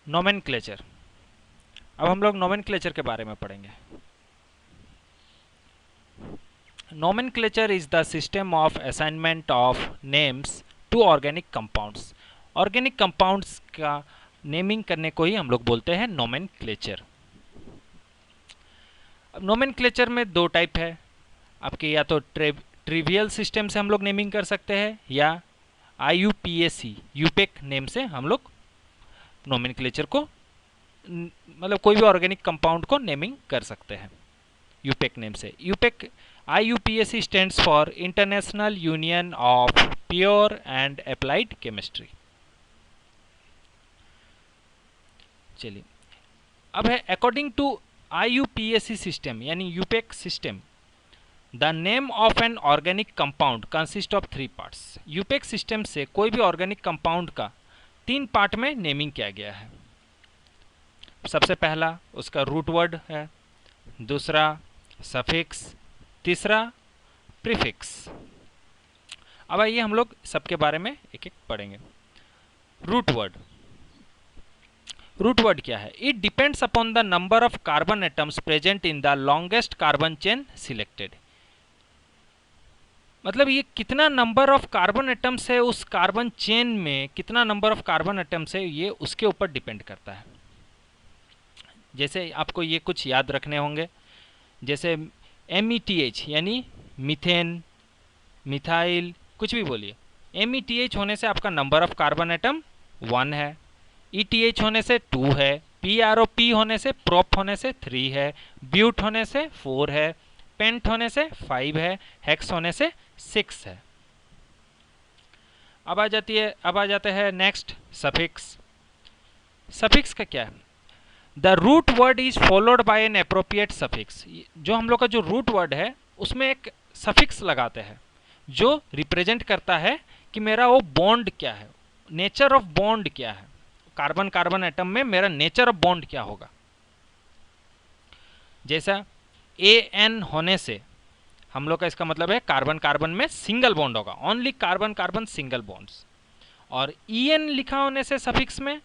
Nomenclature. अब हम लोग नोमेनक्लेचर के बारे में पढ़ेंगे। Nomenclature is the system of assignment of names to organic compounds. Organic compounds का नेमिंग करने को ही हम लोग बोलते हैं नोमेनक्लेचर। अब नोमेनक्लेचर में दो टाइप है आपके, या तो ट्रिवियल सिस्टम से हम लोग नेमिंग कर सकते हैं या IUPAC यूपेक नेम से हम लोग नोमेनक्लेचर को मतलब कोई भी ऑर्गेनिक कंपाउंड को नेमिंग कर सकते हैं यूपेक नेम से। यूपेक IUPAC stands for international union of pure and applied chemistry. चलिए अब है अकॉर्डिंग टू IUPAC सिस्टम यानी यूपेक system, the name of an organic compound consist of 3 parts. यूपेक system से कोई भी ऑर्गेनिक कंपाउंड का 3 पार्ट में नेमिंग किया गया है। सबसे पहला उसका रूट वर्ड है, दूसरा सफिक्स, तीसरा प्रीफिक्स। अब आइए हम लोग सबके बारे में एक एक पढ़ेंगे। Root word. रूट वर्ड क्या है? It depends upon the number of carbon atoms present in the longest carbon chain selected. मतलब ये कितना नंबर ऑफ कार्बन एटम्स है उस कार्बन चेन में, कितना नंबर ऑफ कार्बन एटम्स है ये उसके ऊपर डिपेंड करता है। जैसे आपको ये कुछ याद रखने होंगे, जैसे METH यानी मीथेन, मिथाइल, कुछ भी बोलिए। METH होने से आपका नंबर ऑफ कार्बन एटम 1 है, ETH होने से 2 है, PROP होने से प्रोप होने से 3 है, ब्यूट होने से 4 है, पेंट होने से 5 है, हेक्स होने से 6 है। अब आ जाते हैं नेक्स्ट सफिक्स। सफिक्स का क्या है? The root word is followed by an appropriate suffix. जो हम लोग का जो रूट वर्ड है उसमें एक सफिक्स लगाते हैं जो रिप्रेजेंट करता है कि मेरा वो बॉन्ड क्या है, नेचर ऑफ बॉन्ड क्या है, कार्बन कार्बन एटम में मेरा नेचर ऑफ बॉन्ड क्या होगा। जैसा AN होने से हम लोग का इसका मतलब है कार्बन कार्बन में सिंगल बॉन्ड होगा, only carbon carbon single bonds. और EN लिखा होने से सफिक्स में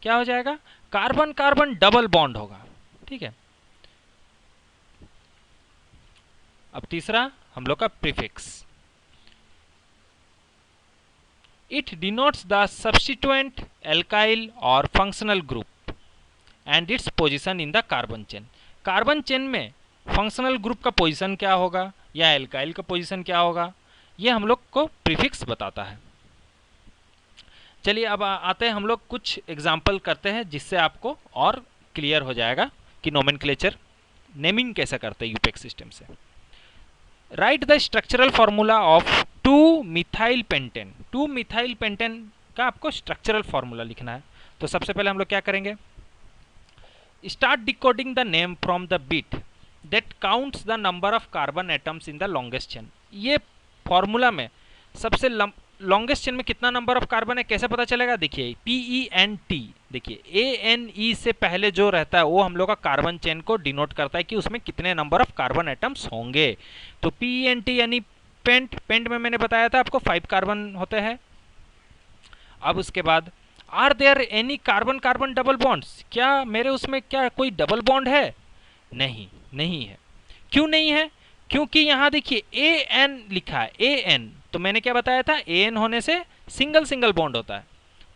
क्या हो जाएगा? कार्बन कार्बन डबल बॉन्ड होगा। ठीक है। अब तीसरा हम लोग का prefix. It denotes the substituent alkyl और functional group and its position in the carbon chain. Carbon chain में फंक्शनल ग्रुप का पोजीशन क्या होगा या एल्काइल का पोजीशन क्या होगा, ये हम लोग को प्रीफिक्स बताता है। चलिए अब आते हैं हम लोग कुछ एग्जाम्पल करते हैं जिससे आपको और क्लियर हो जाएगा कि नोमेनक्लेचर नेमिंग कैसे करते हैं यूपेक सिस्टम से। Write the structural formula of two methyl pentane. Two methyl pentane का आपको स्ट्रक्चरल फॉर्मूला लिखना है। तो सबसे पहले हम लोग क्या करेंगे? Start decoding the name from the bit that counts the number of carbon atoms in the longest chain. ये फॉर्मूला में सबसे लॉन्गेस्ट चेन में कितना नंबर ऑफ कार्बन है कैसे पता चलेगा? देखिए PENT, देखिए ANE से पहले जो रहता है वो हम लोग का कार्बन चेन को डिनोट करता है कि उसमें कितने नंबर ऑफ कार्बन एटम्स होंगे। तो PENT यानी पेंट, पेंट में मैंने बताया था आपको 5 कार्बन होते हैं। अब उसके बाद are there any carbon carbon double bonds, क्या मेरे उसमें क्या कोई डबल बॉन्ड है? नहीं, नहीं है। क्यों नहीं है? क्योंकि यहाँ देखिए AN लिखा है, AN, तो मैंने क्या बताया था? AN होने से सिंगल सिंगल बॉन्ड होता है,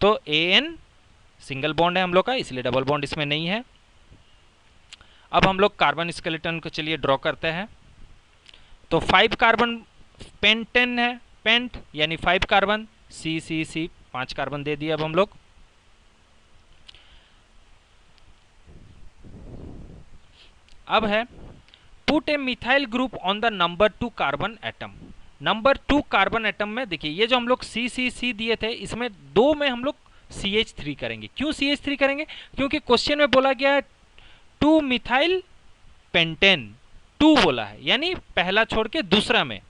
तो AN सिंगल बॉन्ड है हम लोग का, इसलिए डबल बॉन्ड इसमें नहीं है। अब हम लोग कार्बन स्केलेटन को चलिए ड्रॉ करते हैं। तो 5 कार्बन पेंटेन है, पेंट यानी 5 कार्बन, C 5 कार्बन दे दिए। अब हम लोग अब है put A methyl group on the number 2 carbon atom. Number 2 carbon atom में देखिए ये जो हम लोग C दिए थे इसमें 2 में हम लोग CH3 करेंगे। क्यों CH3 करेंगे? क्योंकि क्वेश्चन में बोला गया है 2-मिथाइल पेंटेन, 2 बोला है, यानी पहला छोड़ के दूसरा में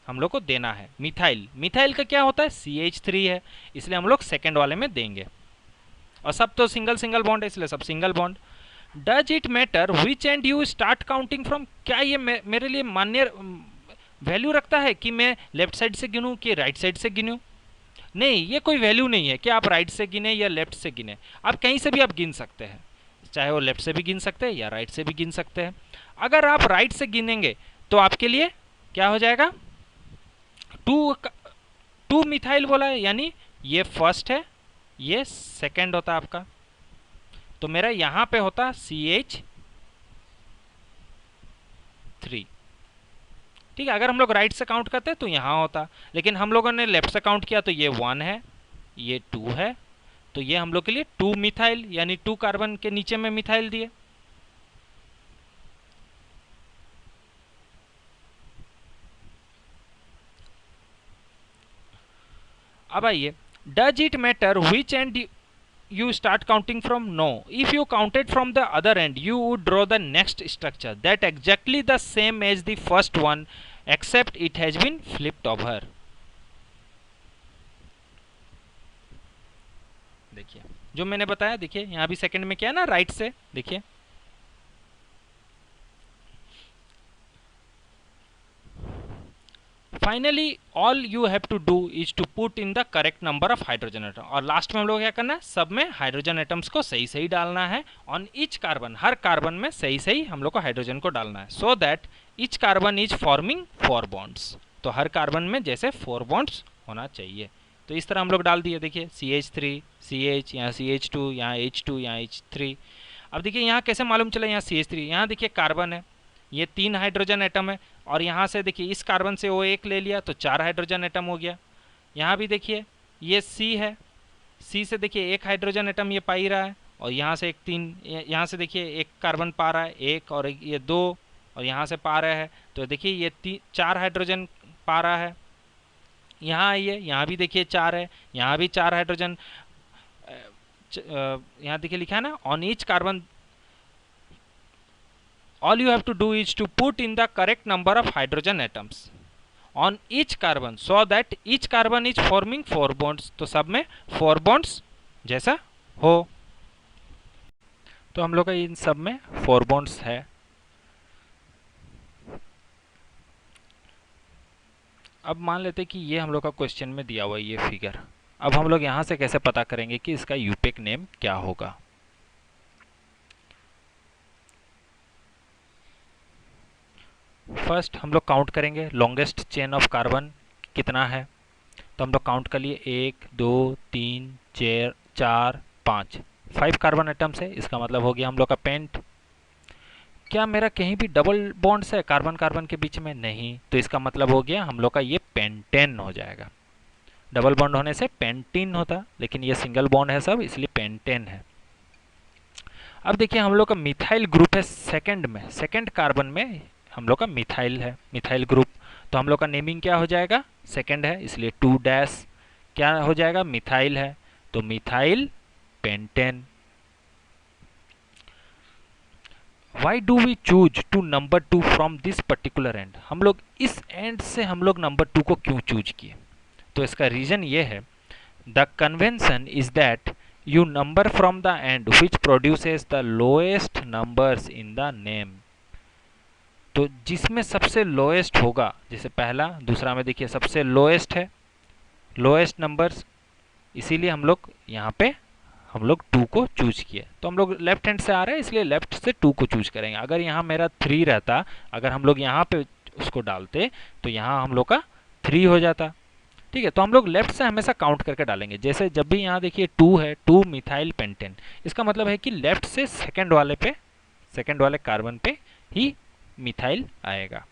हम लोग को देना है मिथाइल। मिथाइल का क्या होता है? CH3 है, इसलिए हम लोग सेकेंड वाले में देंगे। और सब तो सिंगल सिंगल बॉन्ड है इसलिए सब single bond. Does it matter which and you start counting from? क्या ये मेरे लिए मान्य वैल्यू रखता है कि मैं लेफ्ट साइड से गिनूं कि राइट साइड से गिनूं? नहीं, ये कोई वैल्यू नहीं है कि आप राइट से गिने या लेफ्ट से गिने, आप कहीं से भी आप गिन सकते हैं, चाहे वो लेफ्ट से भी गिन सकते हैं या राइट से भी गिन सकते हैं। अगर आप राइट से गिनेंगे तो आपके लिए क्या हो जाएगा, 2 मिथाइल बोला है, यानी ये फर्स्ट है, ये सेकेंड होता आपका, तो मेरा यहां पे होता CH3। ठीक है, अगर हम लोग राइट से काउंट करते तो यहां होता, लेकिन हम लोगों ने लेफ्ट से काउंट किया तो ये 1 है, ये 2 है, तो ये हम लोग के लिए 2 मिथाइल यानी 2 कार्बन के नीचे में मिथाइल दिए। अब आइए, does it matter which and you start counting from? No. If you counted from the other end, you would draw the next structure that exactly the same as the first one except it has been flipped over. देखिए जो मैंने बताया, देखिए यहाँ भी second में क्या है ना, राइट से, देखिए finally all you have to do is to put in the correct number of hydrogen atom, और लास्ट में हम लोग क्या करना है, सब में हाइड्रोजन एटम्स को सही सही डालना है on each carbon, her carbon में सही सही हम लोग को हाइड्रोजन को डालना है, so that each carbon is forming 4 bonds, तो हर कार्बन में जैसे 4 बॉन्ड्स होना चाहिए। तो इस तरह हम लोग डाल दिए, देखिए CH3 CH, यहाँ CH2, यहाँ H2, यहाँ H3। अब देखिए यहाँ कैसे मालूम चला, यहाँ CH3, यहाँ देखिए कार्बन है, ये 3 हाइड्रोजन एटम है, और यहाँ से देखिए इस कार्बन से O1 ले लिया तो 4 हाइड्रोजन एटम हो गया। यहाँ भी देखिए ये C है, C से देखिए 1 हाइड्रोजन एटम ये पा ही रहा है, और यहाँ से 3, यहाँ से देखिए 1 कार्बन पा रहा है, 1 और ये 2, और यहाँ से पा रहा है, तो देखिए ये 4 हाइड्रोजन पा रहा है। यहाँ आइए, यहाँ भी देखिए 4 है, यहाँ भी 4 हाइड्रोजन, यहाँ देखिए लिखा है ना, on each carbon all you have to do is to put in the correct number of hydrogen atoms on each carbon so that each carbon is forming 4 bonds, तो सब में 4 bonds जैसा हो, तो हम लोग का इन सब में 4 bonds है। अब मान लेते कि ये हम लोग का क्वेश्चन में दिया हुआ है ये फिगर, अब हम लोग यहाँ से कैसे पता करेंगे कि इसका यूपेक नेम क्या होगा। फर्स्ट हम लोग काउंट करेंगे लॉन्गेस्ट चेन ऑफ कार्बन कितना है, तो हम लोग काउंट कर लिए 1 2 3 4 5, 5 कार्बन एटम्स है, इसका मतलब हो गया हम लोग का पेंट। क्या मेरा कहीं भी डबल बॉन्ड्स है कार्बन कार्बन के बीच में? नहीं, तो इसका मतलब हो गया हम लोग का ये पेंटेन हो जाएगा। डबल बॉन्ड होने से पेंटीन होता, लेकिन ये सिंगल बॉन्ड है सब, इसलिए पेंटेन है। अब देखिए हम लोग का मिथाइल ग्रुप है सेकंड में, सेकंड कार्बन में हम लोग का मिथाइल है, मिथाइल ग्रुप, तो हम लोग का नेमिंग क्या हो जाएगा, सेकंड है इसलिए 2 डैश क्या हो जाएगा, मिथाइल है, तो methyl pentane. Why do we choose to number 2 from this particular end, हम लोग इस एंड से हम लोग नंबर 2 को क्यों चूज किए, तो इसका रीजन ये है, the convention is that you number from the end which produces the lowest numbers in the name, तो जिसमें सबसे लोएस्ट होगा, जैसे पहला दूसरा में देखिए सबसे लोएस्ट है, लोएस्ट नंबर्स, इसीलिए हम लोग यहाँ पे हम लोग 2 को चूज किए, तो हम लोग लेफ्ट हैंड से आ रहे हैं इसलिए लेफ्ट से 2 को चूज करेंगे। अगर यहाँ मेरा 3 रहता, अगर हम लोग यहाँ पे उसको डालते तो यहाँ हम लोग का 3 हो जाता, ठीक है। तो हम लोग लेफ्ट से हमेशा काउंट करके डालेंगे, जैसे जब भी यहाँ देखिए 2 है, 2 मिथाइल पेंटेन, इसका मतलब है कि लेफ्ट से सेकंड वाले कार्बन पे ही मिथाइल आएगा।